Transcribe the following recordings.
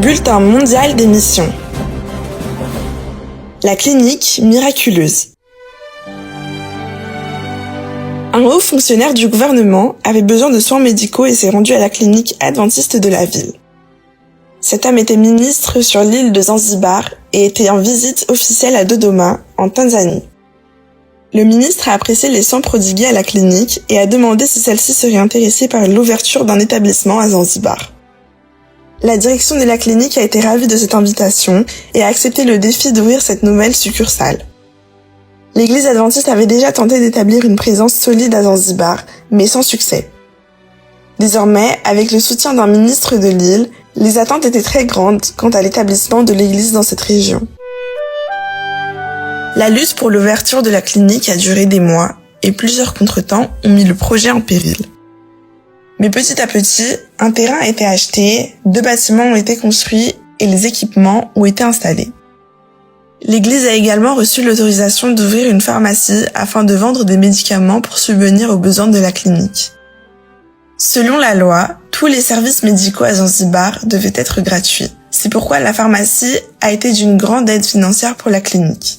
Bulletin mondial des missions. La clinique miraculeuse. Un haut fonctionnaire du gouvernement avait besoin de soins médicaux et s'est rendu à la clinique adventiste de la ville. Cet homme était ministre sur l'île de Zanzibar et était en visite officielle à Dodoma, en Tanzanie. Le ministre a apprécié les soins prodigués à la clinique et a demandé si celle-ci serait intéressée par l'ouverture d'un établissement à Zanzibar. La direction de la clinique a été ravie de cette invitation et a accepté le défi d'ouvrir cette nouvelle succursale. L'église adventiste avait déjà tenté d'établir une présence solide à Zanzibar, mais sans succès. Désormais, avec le soutien d'un ministre de l'île, les attentes étaient très grandes quant à l'établissement de l'église dans cette région. La lutte pour l'ouverture de la clinique a duré des mois et plusieurs contretemps ont mis le projet en péril. Mais petit à petit, un terrain a été acheté, 2 bâtiments ont été construits et les équipements ont été installés. L'église a également reçu l'autorisation d'ouvrir une pharmacie afin de vendre des médicaments pour subvenir aux besoins de la clinique. Selon la loi, tous les services médicaux à Zanzibar devaient être gratuits. C'est pourquoi la pharmacie a été d'une grande aide financière pour la clinique.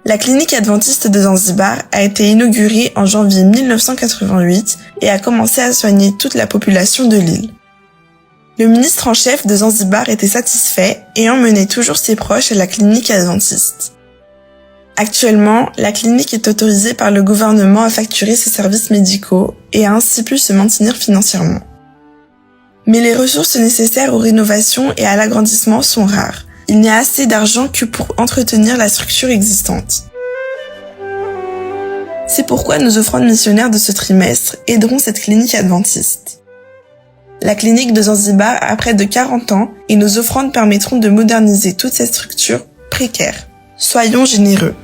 La clinique adventiste de Zanzibar a été inaugurée en janvier 1988 et a commencé à soigner toute la population de l'île. Le ministre en chef de Zanzibar était satisfait et emmenait toujours ses proches à la clinique adventiste. Actuellement, la clinique est autorisée par le gouvernement à facturer ses services médicaux et a ainsi pu se maintenir financièrement. Mais les ressources nécessaires aux rénovations et à l'agrandissement sont rares. Il n'y a assez d'argent que pour entretenir la structure existante. C'est pourquoi nos offrandes missionnaires de ce trimestre aideront cette clinique adventiste. La clinique de Zanzibar a près de 40 ans et nos offrandes permettront de moderniser toute cette structure précaire. Soyons généreux.